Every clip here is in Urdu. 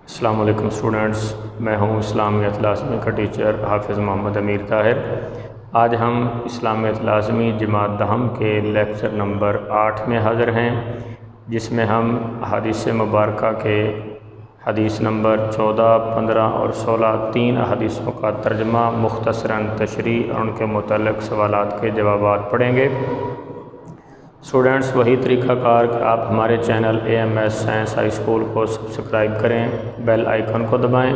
السلام علیکم اسٹوڈنٹس، میں ہوں اسلامیت لازمی کا ٹیچر حافظ محمد امیر طاہر۔ آج ہم اسلامیت لازمی جماعت دہم کے لیکچر نمبر 8 میں حاضر ہیں، جس میں ہم احادیث مبارکہ کے حدیث نمبر 14، 15 اور 16 تین احادیثوں کا ترجمہ، مختصراً تشریح اور ان کے متعلق سوالات کے جوابات پڑھیں گے۔ اسٹوڈنٹس، وہی طریقہ کار کہ آپ ہمارے channel AMS science high school کو سبسکرائب کریں، بیل آئیکن کو دبائیں،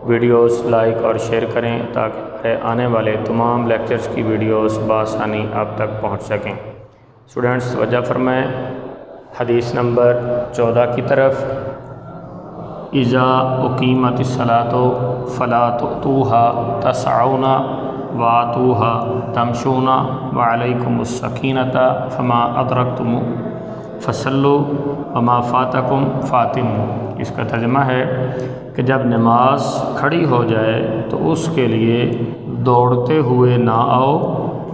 ویڈیوز لائک اور شیئر کریں تاکہ ہمارے آنے والے تمام لیکچرز کی ویڈیوز بآسانی آپ تک پہنچ سکیں۔ اسٹوڈنٹس توجہ فرمائیں حدیث نمبر 14 کی طرف۔ اذا اقیمت الصلاۃ فلا تؤتوها تسعون واتوها تمشون وعلیکم السکینۃ فما ادرکتم فصلوا وما فاتکم فاتموا۔ اس کا ترجمہ ہے کہ جب نماز کھڑی ہو جائے تو اس کے لیے دوڑتے ہوئے نہ آؤ،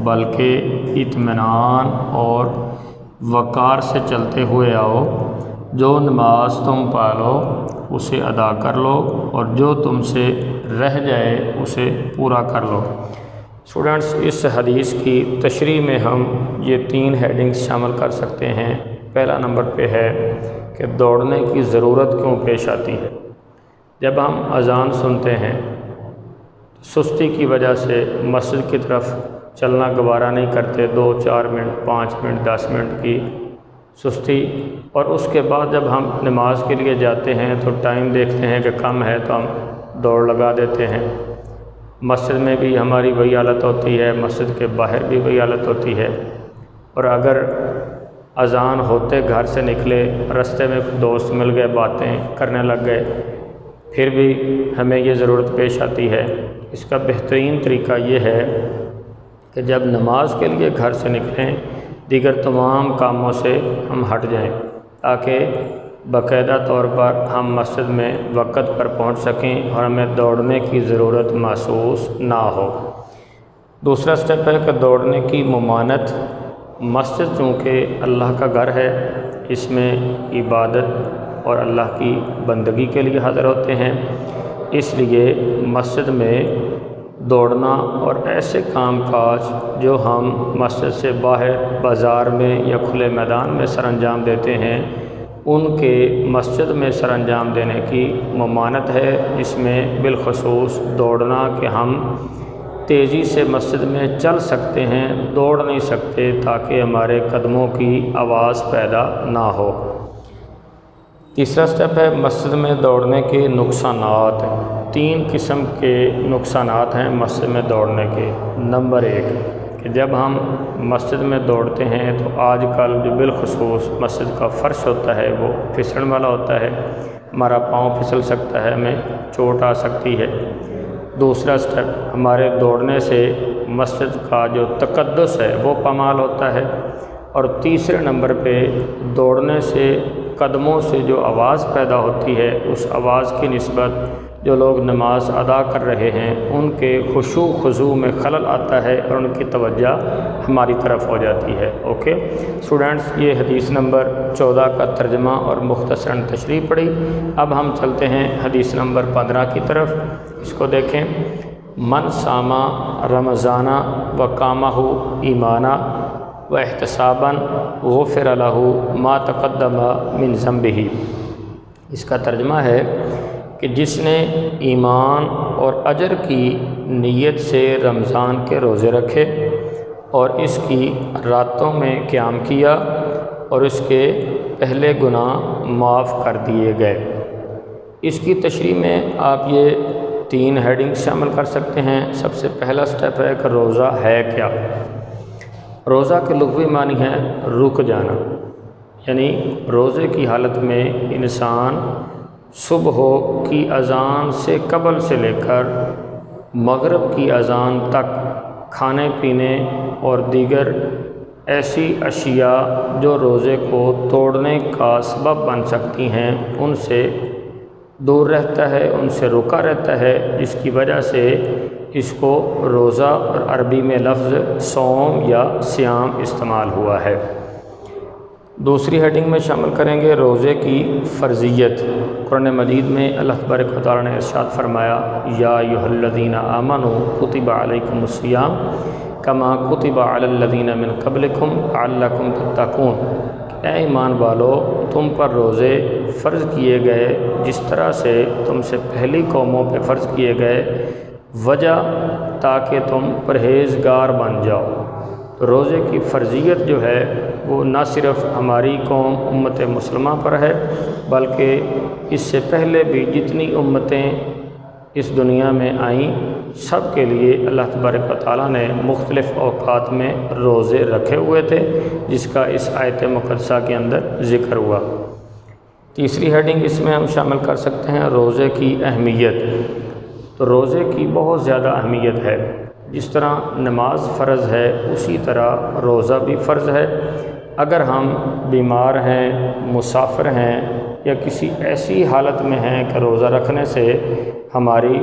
بلکہ اطمینان اور وقار سے چلتے ہوئے آؤ۔ جو نماز تم پالو اسے ادا کر لو، اور جو تم سے رہ جائے اسے پورا کر لو۔ اسٹوڈنٹس، اس حدیث کی تشریح میں ہم یہ تین ہیڈنگز شامل کر سکتے ہیں۔ پہلا نمبر پہ ہے کہ دوڑنے کی ضرورت کیوں پیش آتی ہے۔ جب ہم اذان سنتے ہیں سستی کی وجہ سے مسجد کی طرف چلنا گوارا نہیں کرتے، 2، 4 منٹ، 5 منٹ، 10 منٹ کی سستی، اور اس کے بعد جب ہم نماز کے لیے جاتے ہیں تو ٹائم دیکھتے ہیں کہ کم ہے تو ہم دوڑ لگا دیتے ہیں۔ مسجد میں بھی ہماری وہی حالت ہوتی ہے، مسجد کے باہر بھی وہی حالت ہوتی ہے، اور اگر اذان ہوتے گھر سے نکلے، رستے میں دوست مل گئے، باتیں کرنے لگ گئے، پھر بھی ہمیں یہ ضرورت پیش آتی ہے۔ اس کا بہترین طریقہ یہ ہے کہ جب نماز کے لیے گھر سے نکلیں دیگر تمام کاموں سے ہم ہٹ جائیں، تاکہ باقاعدہ طور پر ہم مسجد میں وقت پر پہنچ سکیں اور ہمیں دوڑنے کی ضرورت محسوس نہ ہو۔ دوسرا سٹیپ ہے کہ دوڑنے کی ممانعت۔ مسجد چونکہ اللہ کا گھر ہے، اس میں عبادت اور اللہ کی بندگی کے لیے حاضر ہوتے ہیں، اس لیے مسجد میں دوڑنا اور ایسے کام کاج جو ہم مسجد سے باہر بازار میں یا کھلے میدان میں سر انجام دیتے ہیں، ان کے مسجد میں سر انجام دینے کی ممانعت ہے، جس میں بالخصوص دوڑنا کہ ہم تیزی سے مسجد میں چل سکتے ہیں، دوڑ نہیں سکتے تاکہ ہمارے قدموں کی آواز پیدا نہ ہو۔ تیسرا سٹیپ ہے مسجد میں دوڑنے کے نقصانات۔ 3 قسم کے نقصانات ہیں مسجد میں دوڑنے کے۔ نمبر 1 کہ جب ہم مسجد میں دوڑتے ہیں تو آج کل جو بالخصوص مسجد کا فرش ہوتا ہے وہ پھسلن والا ہوتا ہے، ہمارا پاؤں پھسل سکتا ہے، ہمیں چوٹ آ سکتی ہے۔ دوسرا سٹیپ، ہمارے دوڑنے سے مسجد کا جو تقدس ہے وہ پامال ہوتا ہے۔ اور تیسرے نمبر پہ دوڑنے سے قدموں سے جو آواز پیدا ہوتی ہے، اس آواز کی نسبت جو لوگ نماز ادا کر رہے ہیں ان کے خشوع خضوع میں خلل آتا ہے اور ان کی توجہ ہماری طرف ہو جاتی ہے۔ اوکے اسٹوڈنٹس، یہ حدیث نمبر 14 کا ترجمہ اور مختصراً تشریح پڑھی۔ اب ہم چلتے ہیں حدیث نمبر 15 کی طرف۔ اس کو دیکھیں۔ من ساما رمضانہ وقامہ ایمانہ واحتسابا غفر لہ ما تقدم من ذنبہ۔ اس کا ترجمہ ہے کہ جس نے ایمان اور اجر کی نیت سے رمضان کے روزے رکھے اور اس کی راتوں میں قیام کیا اور اس کے پہلے گناہ معاف کر دیے گئے۔ اس کی تشریح میں آپ یہ 3 ہیڈنگ شامل کر سکتے ہیں۔ سب سے پہلا سٹیپ ہے کہ روزہ ہے کیا۔ روزہ کے لغوی معنی ہے رک جانا، یعنی روزے کی حالت میں انسان صبح کی اذان سے قبل سے لے کر مغرب کی اذان تک کھانے پینے اور دیگر ایسی اشیاء جو روزے کو توڑنے کا سبب بن سکتی ہیں ان سے دور رہتا ہے، ان سے رکا رہتا ہے، جس کی وجہ سے اس کو روزہ اور عربی میں لفظ صوم یا صیام استعمال ہوا ہے۔ دوسری ہیڈنگ میں شامل کریں گے روزے کی فرضیت۔ قرآن مجید میں اللہ تبارک و تعالیٰ نے ارشاد فرمایا یا ایھا الذین آمنوا کتب علیکم الصیام کما کتب علی الذین من قبلکم لعلکم تتقون، اے ایمان والو تم پر روزے فرض کیے گئے جس طرح سے تم سے پہلی قوموں پہ فرض کیے گئے، وجہ تاکہ تم پرہیزگار بن جاؤ۔ روزے کی فرضیت جو ہے وہ نہ صرف ہماری قوم امت مسلمہ پر ہے بلکہ اس سے پہلے بھی جتنی امتیں اس دنیا میں آئیں سب کے لیے اللہ تبارک و تعالیٰ نے مختلف اوقات میں روزے رکھے ہوئے تھے، جس کا اس آیت مقدسہ کے اندر ذکر ہوا۔ تیسری ہیڈنگ اس میں ہم شامل کر سکتے ہیں روزے کی اہمیت۔ تو روزے کی بہت زیادہ اہمیت ہے، جس طرح نماز فرض ہے اسی طرح روزہ بھی فرض ہے۔ اگر ہم بیمار ہیں، مسافر ہیں یا کسی ایسی حالت میں ہیں کہ روزہ رکھنے سے ہماری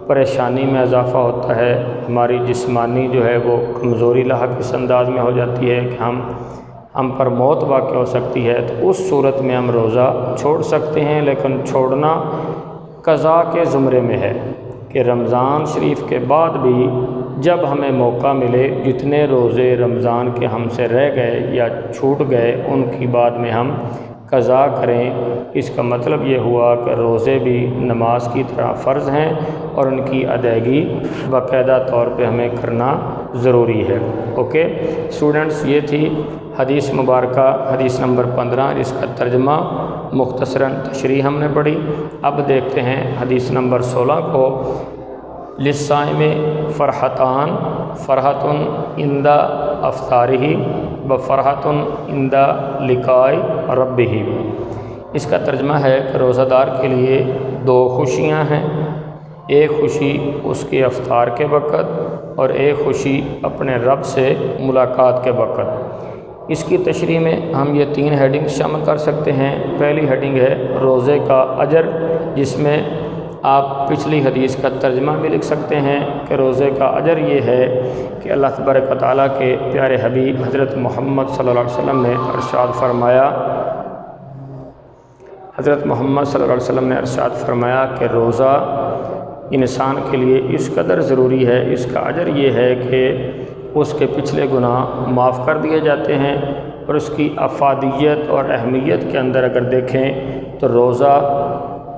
پریشانی میں اضافہ ہوتا ہے، ہماری جسمانی جو ہے وہ کمزوری لاحق اس انداز میں ہو جاتی ہے کہ ہم پر موت واقع ہو سکتی ہے، تو اس صورت میں ہم روزہ چھوڑ سکتے ہیں، لیکن چھوڑنا قضا کے زمرے میں ہے کہ رمضان شریف کے بعد بھی جب ہمیں موقع ملے جتنے روزے رمضان کے ہم سے رہ گئے یا چھوٹ گئے ان کی بعد میں ہم قضا کریں۔ اس کا مطلب یہ ہوا کہ روزے بھی نماز کی طرح فرض ہیں اور ان کی ادائیگی باقاعدہ طور پہ ہمیں کرنا ضروری ہے۔ اوکے اسٹوڈنٹس، یہ تھی حدیث مبارکہ حدیث نمبر 15، جس کا ترجمہ مختصراً تشریح ہم نے پڑھی۔ اب دیکھتے ہیں حدیث نمبر 16 کو۔ للصائم فرحتان، فرحۃ عند افطارہ و فرحۃ عند لقاء ربہ۔ اس کا ترجمہ ہے کہ روزہ دار کے لیے دو خوشیاں ہیں، ایک خوشی اس کے افطار کے وقت اور ایک خوشی اپنے رب سے ملاقات کے وقت۔ اس کی تشریح میں ہم یہ 3 ہیڈنگ شامل کر سکتے ہیں۔ پہلی ہیڈنگ ہے روزے کا اجر، جس میں آپ پچھلی حدیث کا ترجمہ بھی لکھ سکتے ہیں کہ روزے کا اجر یہ ہے کہ اللہ تبارک و تعالیٰ کے پیارے حبیب حضرت محمد صلی اللہ علیہ وسلم نے ارشاد فرمایا، حضرت محمد صلی اللہ علیہ وسلم نے ارشاد فرمایا کہ روزہ انسان کے لیے اس قدر ضروری ہے، اس کا اجر یہ ہے کہ اس کے پچھلے گناہ معاف کر دیے جاتے ہیں، اور اس کی افادیت اور اہمیت کے اندر اگر دیکھیں تو روزہ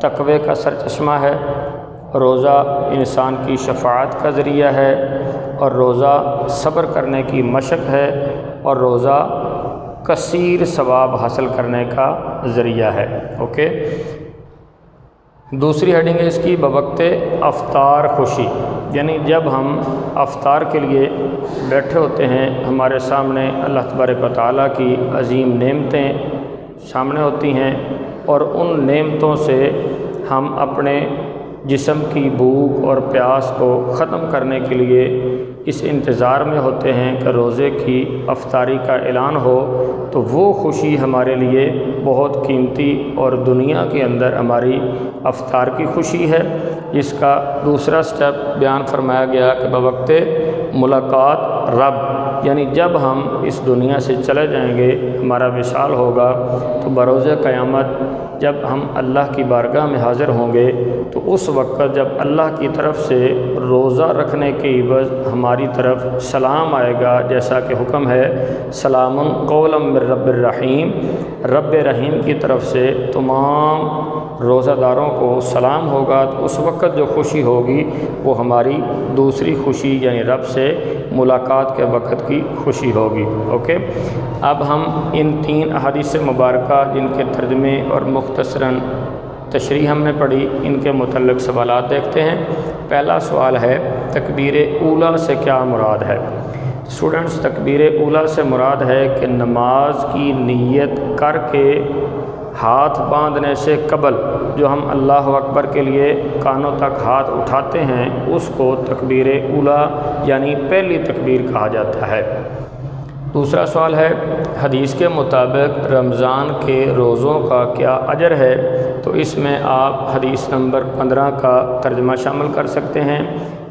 تقوی کا سرچشمہ ہے، روزہ انسان کی شفاعت کا ذریعہ ہے، اور روزہ صبر کرنے کی مشق ہے، اور روزہ کثیر ثواب حاصل کرنے کا ذریعہ ہے۔ اوکے، دوسری ہیڈنگ ہے اس کی بوقت افطار خوشی، یعنی جب ہم افطار کے لیے بیٹھے ہوتے ہیں ہمارے سامنے اللہ تبارک و تعالیٰ کی عظیم نعمتیں سامنے ہوتی ہیں، اور ان نعمتوں سے ہم اپنے جسم کی بھوک اور پیاس کو ختم کرنے کے لیے اس انتظار میں ہوتے ہیں کہ روزے کی افطاری کا اعلان ہو، تو وہ خوشی ہمارے لیے بہت قیمتی اور دنیا کے اندر ہماری افطار کی خوشی ہے، جس کا دوسرا سٹیپ بیان فرمایا گیا کہ بوقت ملاقات رب، یعنی جب ہم اس دنیا سے چلے جائیں گے، ہمارا وصال ہوگا، تو بروز قیامت جب ہم اللہ کی بارگاہ میں حاضر ہوں گے تو اس وقت جب اللہ کی طرف سے روزہ رکھنے کے عوض ہماری طرف سلام آئے گا، جیسا کہ حکم ہے سلام قولا من رب الرحیم، رب رحیم کی طرف سے تمام روزہ داروں کو سلام ہوگا، تو اس وقت جو خوشی ہوگی وہ ہماری دوسری خوشی یعنی رب سے ملاقات کے وقت کی خوشی ہوگی۔ اوکے، اب ہم ان 3 احادیث مبارکہ جن کے ترجمے اور مختصراً تشریح ہم نے پڑھی، ان کے متعلق سوالات دیکھتے ہیں۔ پہلا سوال ہے تکبیر اولیٰ سے کیا مراد ہے؟ اسٹوڈنٹس، تکبیر اولیٰ سے مراد ہے کہ نماز کی نیت کر کے ہاتھ باندھنے سے قبل جو ہم اللہ اکبر کے لیے کانوں تک ہاتھ اٹھاتے ہیں اس کو تکبیر اولیٰ یعنی پہلی تکبیر کہا جاتا ہے۔ دوسرا سوال ہے حدیث کے مطابق رمضان کے روزوں کا کیا اجر ہے؟ تو اس میں آپ حدیث نمبر 15 کا ترجمہ شامل کر سکتے ہیں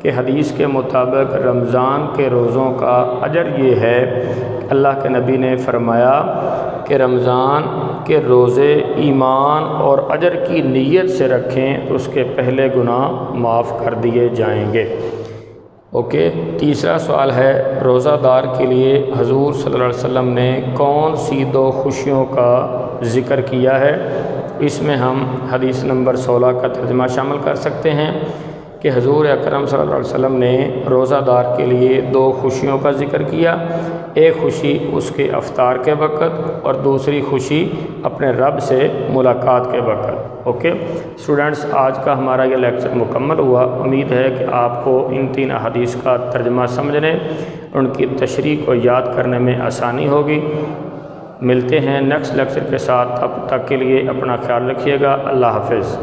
کہ حدیث کے مطابق رمضان کے روزوں کا اجر یہ ہے کہ اللہ کے نبی نے فرمایا کہ رمضان کے روزے ایمان اور اجر کی نیت سے رکھیں تو اس کے پہلے گناہ معاف کر دیے جائیں گے۔ اوکے، تیسرا سوال ہے روزہ دار کے لیے حضور صلی اللہ علیہ وسلم نے کون سی 2 خوشیوں کا ذکر کیا ہے؟ اس میں ہم حدیث نمبر 16 کا ترجمہ شامل کر سکتے ہیں کہ حضور اکرم صلی اللہ علیہ وسلم نے روزہ دار کے لیے 2 خوشیوں کا ذکر کیا۔ ایک خوشی اس کے افطار کے وقت اور دوسری خوشی اپنے رب سے ملاقات کے وقت۔ اوکے اسٹوڈنٹس، آج کا ہمارا یہ لیکچر مکمل ہوا۔ امید ہے کہ آپ کو ان 3 احادیث کا ترجمہ سمجھنے اور ان کی تشریح کو یاد کرنے میں آسانی ہوگی۔ ملتے ہیں نیکسٹ لیکچر کے ساتھ، تب تک کے لیے اپنا خیال رکھیے گا۔ اللہ حافظ۔